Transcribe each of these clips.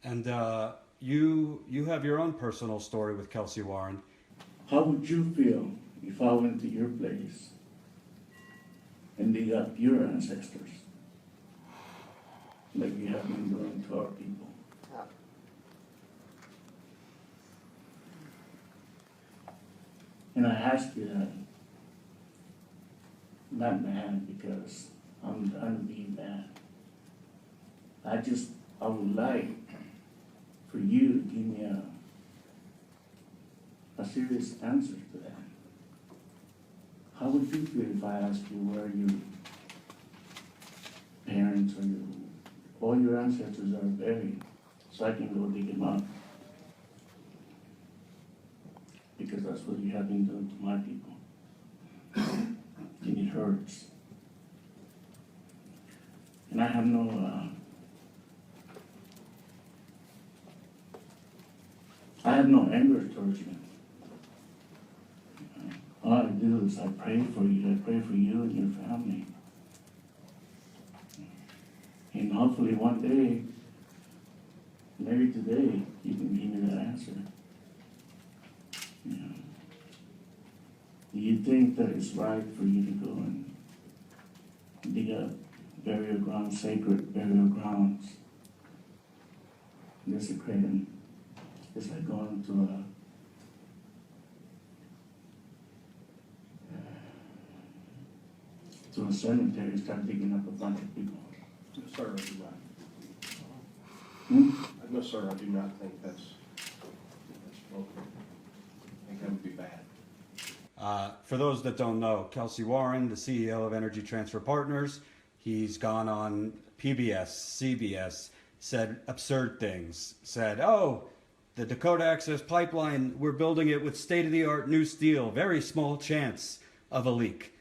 And you have your own personal story with Kelcy Warren. How would you feel if I went to your place and dig up your ancestors like you have been doing to our people? And I ask you that, not mad because I'm done being mad. I would like for you to give me a serious answer to that. How would you feel if I asked you where your parents or all your ancestors are buried so I can go dig them up? Because that's what you have been doing to my people. And it hurts. And I have no anger towards you. All I do is I pray for you. I pray for you and your family. And hopefully one day, maybe today, you can give me that answer. Yeah. Do you think that it's right for you to go and dig up burial grounds, sacred burial grounds? Desecrating. It's like going to a cemetery and start digging up a bunch of people. No, sir, I do not. Hmm? No, sir, I do not think that's appropriate. I think that would be bad. For those that don't know, Kelcy Warren, the CEO of Energy Transfer Partners, he's gone on PBS, CBS, said absurd things, said, oh, the Dakota Access Pipeline, we're building it with state-of-the-art new steel, very small chance of a leak.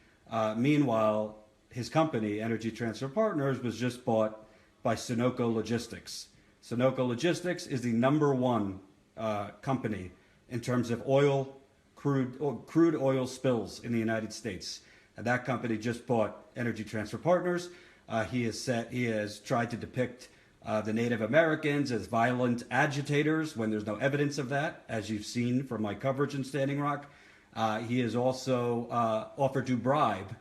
Meanwhile, his company, Energy Transfer Partners, was just bought by Sunoco Logistics. Sunoco Logistics is the #1 company in terms of crude oil spills in the United States. And that company just bought Energy Transfer Partners. He has tried to depict the Native Americans as violent agitators when there's no evidence of that, as you've seen from my coverage in Standing Rock. He has also offered to bribe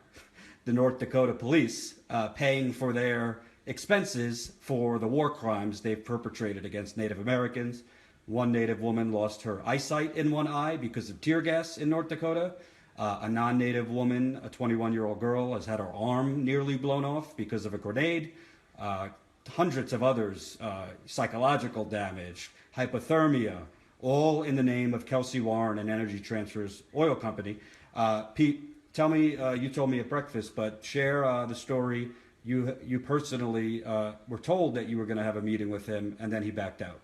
the North Dakota police, paying for their expenses for the war crimes they've perpetrated against Native Americans. One Native woman lost her eyesight in one eye because of tear gas in North Dakota. A non-Native woman, a 21-year-old girl, has had her arm nearly blown off because of a grenade. Hundreds of others, psychological damage, hypothermia, all in the name of Kelcy Warren and Energy Transfer's oil company. Pete, tell me, you told me at breakfast, but share the story. You personally were told that you were going to have a meeting with him, and then he backed out.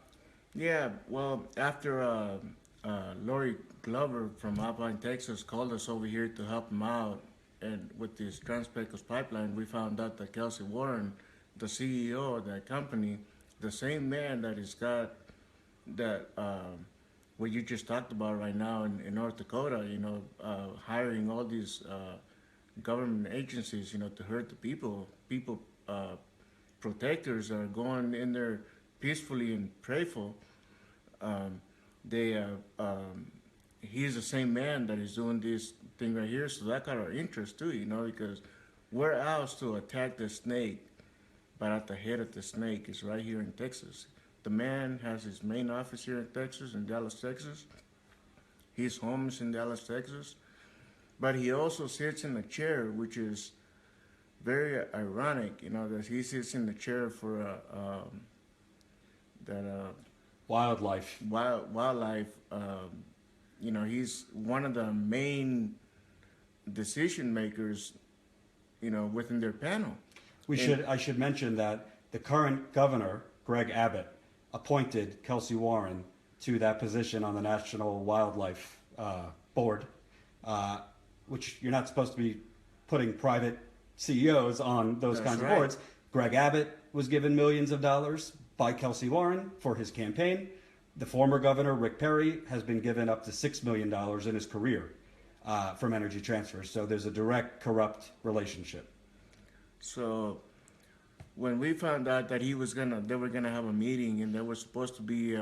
Yeah, well, after Lori Glover from Alpine, Texas called us over here to help him out and with this Trans-Pecos pipeline, we found out that Kelcy Warren, the CEO of that company, the same man that has got that what you just talked about right now in North Dakota, hiring all these government agencies, to hurt the people. People, protectors are going in there peacefully and prayerful. He's the same man that is doing this thing right here, so that got our interest too, because where else to attack the snake, but at the head of the snake is right here in Texas. The man has his main office here in Texas, in Dallas, Texas. His home is in Dallas, Texas. But he also sits in a chair, which is very ironic, that he sits in the chair for Wildlife. Wildlife. He's one of the main decision makers, within their panel. I should mention that the current governor, Greg Abbott, appointed Kelcy Warren to that position on the National Wildlife Board, which you're not supposed to be putting private CEOs on those kinds of boards. Greg Abbott was given millions of dollars by Kelcy Warren for his campaign. The former governor, Rick Perry, has been given up to $6 million in his career from Energy Transfer. So there's a direct corrupt relationship. So when we found out that they were gonna have a meeting and they were supposed to be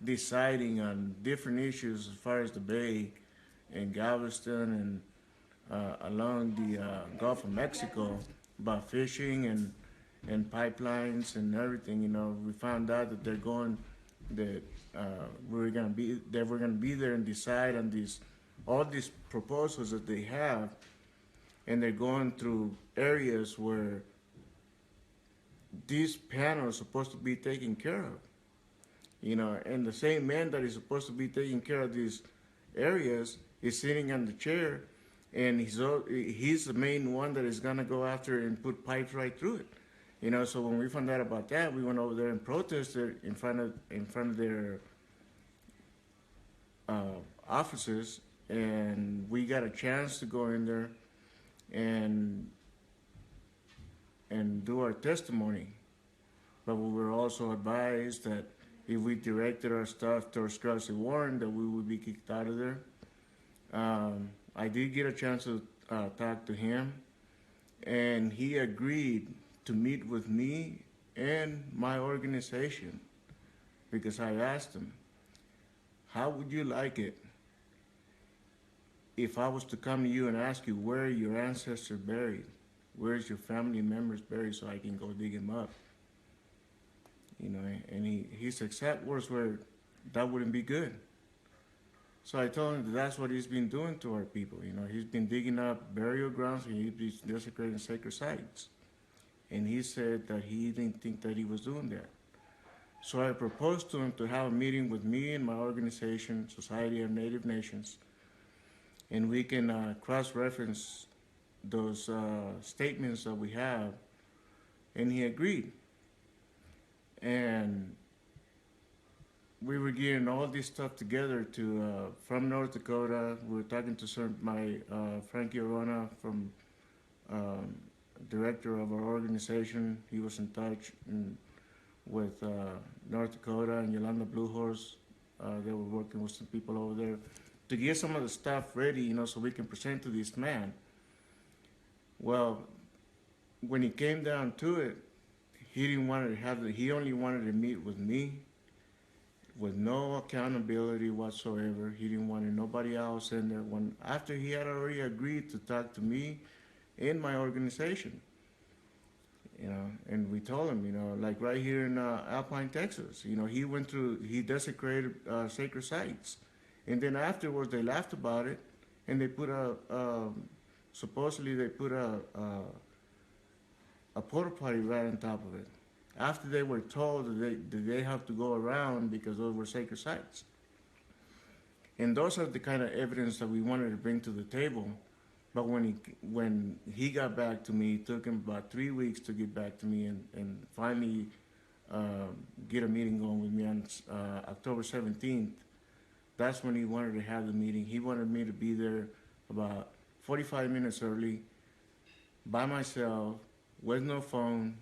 deciding on different issues as far as the bay and Galveston and along the Gulf of Mexico about fishing and pipelines and everything. We found out that that they were gonna be there and decide on all these proposals that they have, and they're going through areas where these panels are supposed to be taken care of. And the same man that is supposed to be taking care of these areas is sitting on the chair, and he's the main one that is gonna go after and put pipes right through it. So when we found out about that, we went over there and protested in front of their offices, and we got a chance to go in there and do our testimony. But we were also advised that if we directed our stuff towards Kelcy Warren, that we would be kicked out of there. I did get a chance to talk to him, and he agreed to meet with me and my organization, because I asked him, how would you like it if I was to come to you and ask you where are your ancestors buried? Where's your family members buried so I can go dig them up? And his exact words were, that wouldn't be good. So I told him that's what he's been doing to our people. He's been digging up burial grounds and he's been desecrating sacred sites. And he said that he didn't think that he was doing that. So I proposed to him to have a meeting with me and my organization, Society of Native Nations, and we can cross-reference those statements that we have, and he agreed. And we were getting all this stuff together from North Dakota. We were talking to my Frankie Arona from director of our organization. He was in touch with North Dakota and Yolanda Blue Horse. They were working with some people over there to get some of the stuff ready, so we can present to this man. Well, when it came down to it, he didn't want to he only wanted to meet with me with no accountability whatsoever. He didn't want nobody else in there after he had already agreed to talk to me and my organization. And we told him, like right here in Alpine, Texas, he desecrated sacred sites. And then afterwards they laughed about it, and they put supposedly they put a porta potty right on top of it, after they were told that they have to go around because those were sacred sites. And those are the kind of evidence that we wanted to bring to the table. But when he got back to me, it took him about 3 weeks to get back to me and finally get a meeting going with me on October 17th. That's when he wanted to have the meeting. He wanted me to be there about 45 minutes early, by myself, with no phone,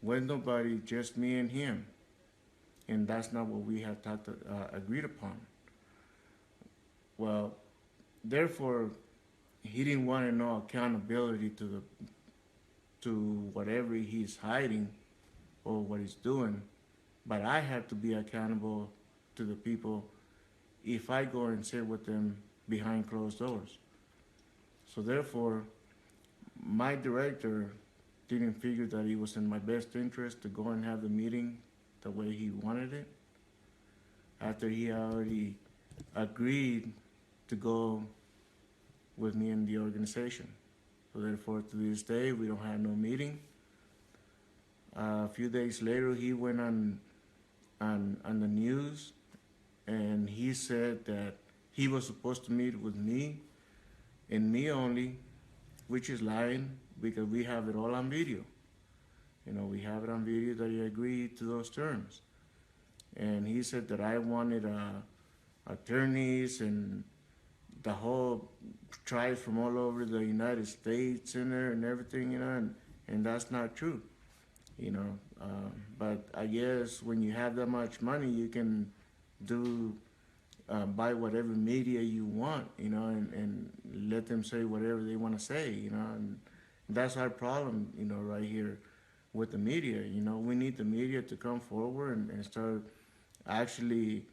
with nobody, just me and him. And that's not what we had agreed upon. Well, therefore, he didn't want no accountability to whatever he's hiding or what he's doing, but I have to be accountable to the people if I go and sit with them behind closed doors. So therefore, my director didn't figure that it was in my best interest to go and have the meeting the way he wanted it, after he already agreed to go with me in the organization. So therefore, to this day, we don't have no meeting. A few days later, he went on the news, and he said that he was supposed to meet with me and me only, which is lying, because we have it all on video. We have it on video that he agreed to those terms. And he said that I wanted attorneys and the whole tribes from all over the United States in there and everything, and that's not true, But I guess when you have that much money, you can buy whatever media you want, and let them say whatever they want to say, and that's our problem, right here. with the media. You know, we need the media to come forward and start actually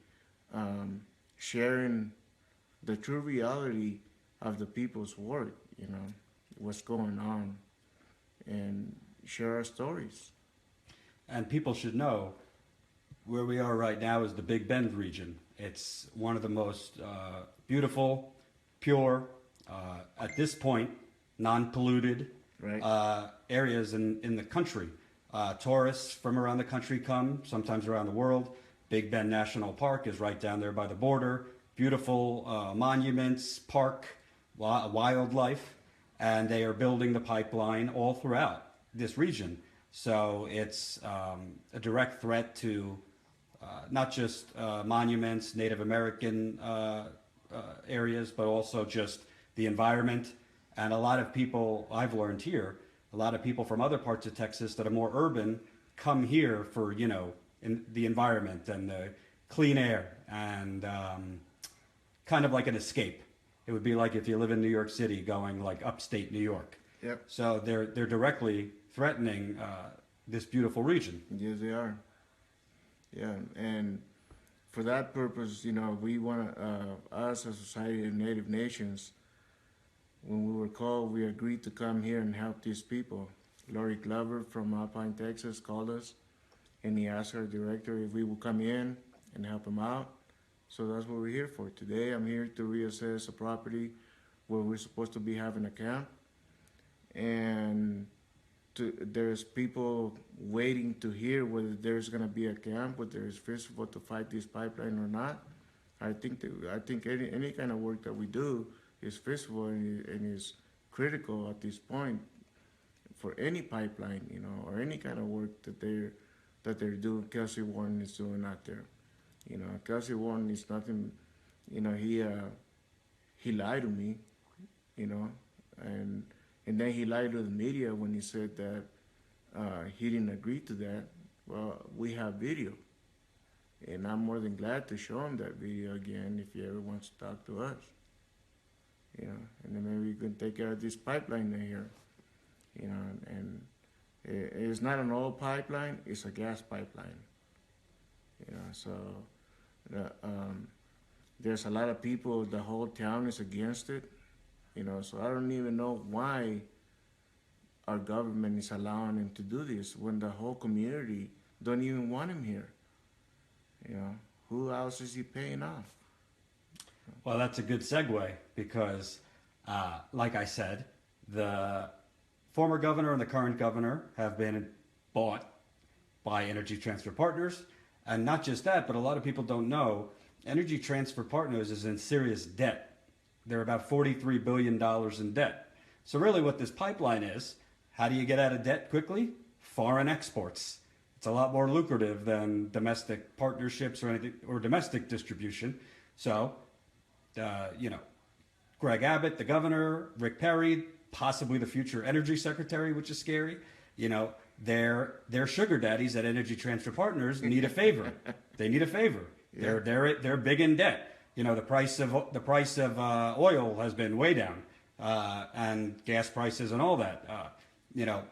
sharing the true reality of the people's work, you know, what's going on, and share our stories. And people should know where we are right now is the Big Bend region. It's one of the most beautiful, pure, at this point, non-polluted Right. areas in the country. Tourists from around the country come, sometimes around the world. Big Bend National Park is right down there by the border. Beautiful monuments, park, wildlife, and they are building the pipeline all throughout this region. So it's a direct threat to not just monuments, Native American areas, but also just the environment. And a lot of people, I've learned here, a lot of people from other parts of Texas that are more urban come here for, you know, in the environment and the clean air and kind of like an escape. It would be like if you live in New York City going like upstate New York. Yep. So they're directly threatening this beautiful region. Yes, they are. Yeah, and for that purpose, you know, we want us as a Society of Native Nations, when we were called, we agreed to come here and help these people. Lori Glover from Alpine, Texas called us, and he asked our director if we would come in and help him out. So that's what we're here for. Today, I'm here to reassess a property where we're supposed to be having a camp. And there's people waiting to hear whether there's going to be a camp, whether there's festival to fight this pipeline or not. I think any kind of work that we do is feasible and is critical at this point for any pipeline, you know, or any kind of work that they're doing. Kelcy Warren is doing out there. You know, Kelcy Warren is nothing. You know, he lied to me, you know, and then he lied to the media when he said that he didn't agree to that. Well, we have video, and I'm more than glad to show him that video again if he ever wants to talk to us. You know, and then maybe we can take care of this pipeline here. You know, and it's not an oil pipeline; it's a gas pipeline. You know, so there's a lot of people. The whole town is against it. You know, so I don't even know why our government is allowing him to do this when the whole community don't even want him here. You know, who else is he paying off? Well, that's a good segue because, like I said, the former governor and the current governor have been bought by Energy Transfer Partners. And not just that, but a lot of people don't know, Energy Transfer Partners is in serious debt. They're about $43 billion in debt. So really what this pipeline is, how do you get out of debt quickly? Foreign exports. It's a lot more lucrative than domestic partnerships or anything, or domestic distribution. So, you know, Greg Abbott, the governor, Rick Perry, possibly the future energy secretary, which is scary. You know, their sugar daddies at Energy Transfer Partners need a favor. They need a favor. Yeah. They're big in debt. You know, the price of oil has been way down, and gas prices and all that. You know,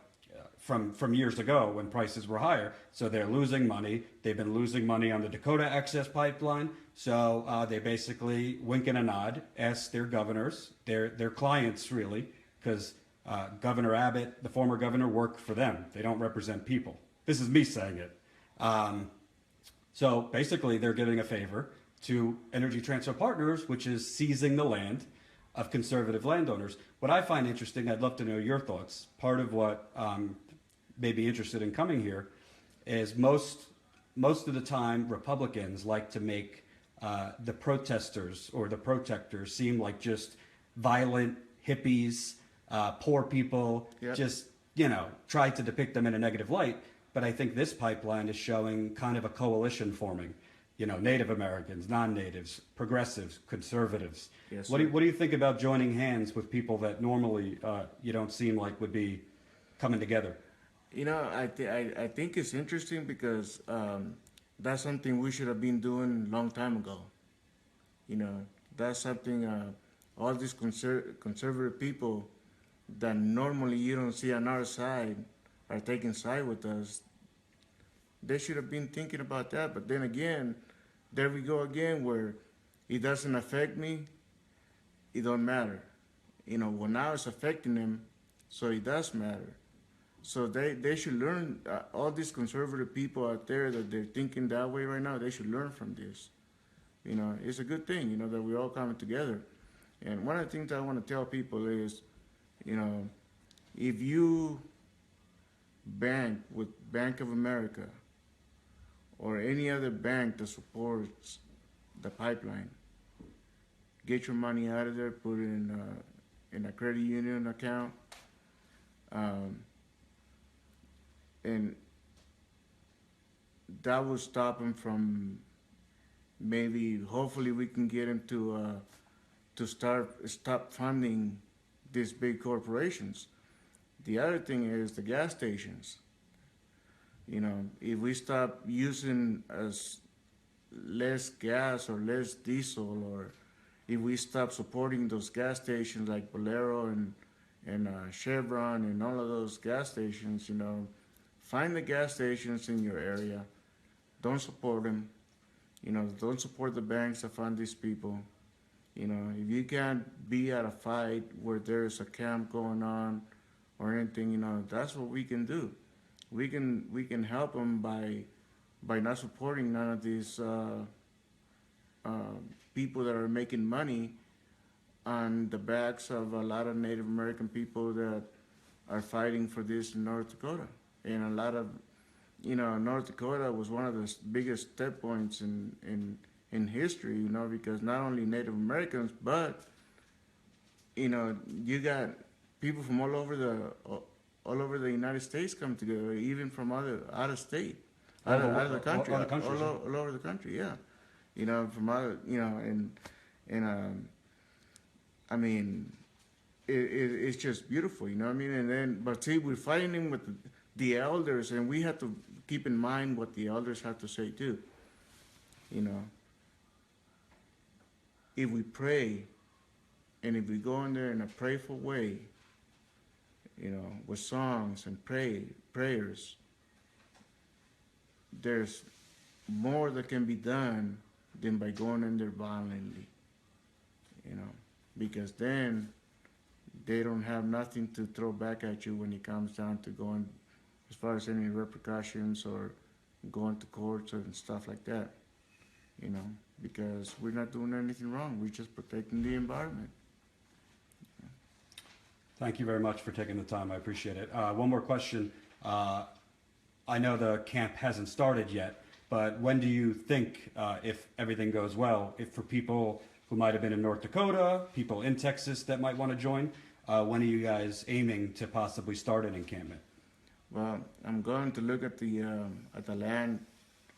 from years ago when prices were higher. So they're losing money. They've been losing money on the Dakota Access Pipeline. So they basically wink and a nod, ask their governors, their clients really, because Governor Abbott, the former governor, worked for them. They don't represent people. This is me saying it. So basically they're giving a favor to Energy Transfer Partners, which is seizing the land of conservative landowners. What I find interesting, I'd love to know your thoughts. Part of what may be interested in coming here is most of the time Republicans like to make the protesters or the protectors seem like just violent hippies, poor people, Yep. just, you know, try to depict them in a negative light. But I think this pipeline is showing kind of a coalition forming. You know, Native Americans, non-natives, progressives, conservatives. Yes, What sir. do you think about joining hands with people that normally you don't seem like would be coming together? You know, I think it's interesting because that's something we should have been doing a long time ago. You know, that's something all these conservative people that normally you don't see on our side are taking side with us, they should have been thinking about that. But then again, there we go again, where it doesn't affect me, it don't matter. Well, now it's affecting them, so it does matter. So they should learn, all these conservative people out there that they're thinking that way right now, they should learn from this. It's a good thing, that we're all coming together. And one of the things I want to tell people is, if you bank with Bank of America or any other bank that supports the pipeline, get your money out of there, put it in a credit union account, and that will stop them from hopefully we can get them to stop funding these big corporations. The other thing is the gas stations. If we stop using less gas or less diesel, or if we stop supporting those gas stations like Bolero and Chevron and all of those gas stations, find the gas stations in your area. Don't support them. Don't support the banks that fund these people. If you can't be at a fight where there's a camp going on or anything, that's what we can do. We can help them by not supporting none of these people that are making money on the backs of a lot of Native American people that are fighting for this in North Dakota. And a lot of, North Dakota was one of the biggest step points in history, because not only Native Americans, but, you got people from all over the United States come together, even from out of state, out of the country, all over the country, yeah. From other, I mean, it's just beautiful, And then, but see, we're fighting with the elders, and we have to keep in mind what the elders have to say too. If we pray, and if we go in there in a prayerful way, with songs and prayers, there's more that can be done than by going in there violently, because then they don't have nothing to throw back at you when it comes down to going, as far as any repercussions or going to courts and stuff like that, because we're not doing anything wrong. We're just protecting the environment. Thank you very much for taking the time. I appreciate it. One more question. I know the camp hasn't started yet, but when do you think, if everything goes well, if for people who might have been in North Dakota, people in Texas that might want to join, when are you guys aiming to possibly start an encampment? Well, I'm going to look at the land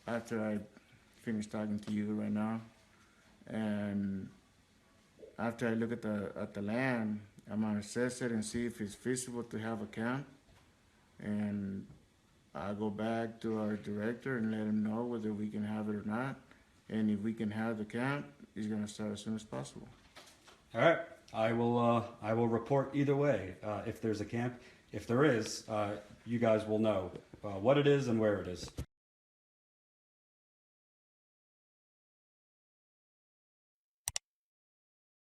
after I finish talking to you right now, and after I look at the land, I'm gonna assess it and see if it's feasible to have a camp, and I'll go back to our director and let him know whether we can have it or not, and if we can have the camp, it's gonna start as soon as possible. All right, I will report either way. If there's a camp, if there is, you guys will know what it is and where it is.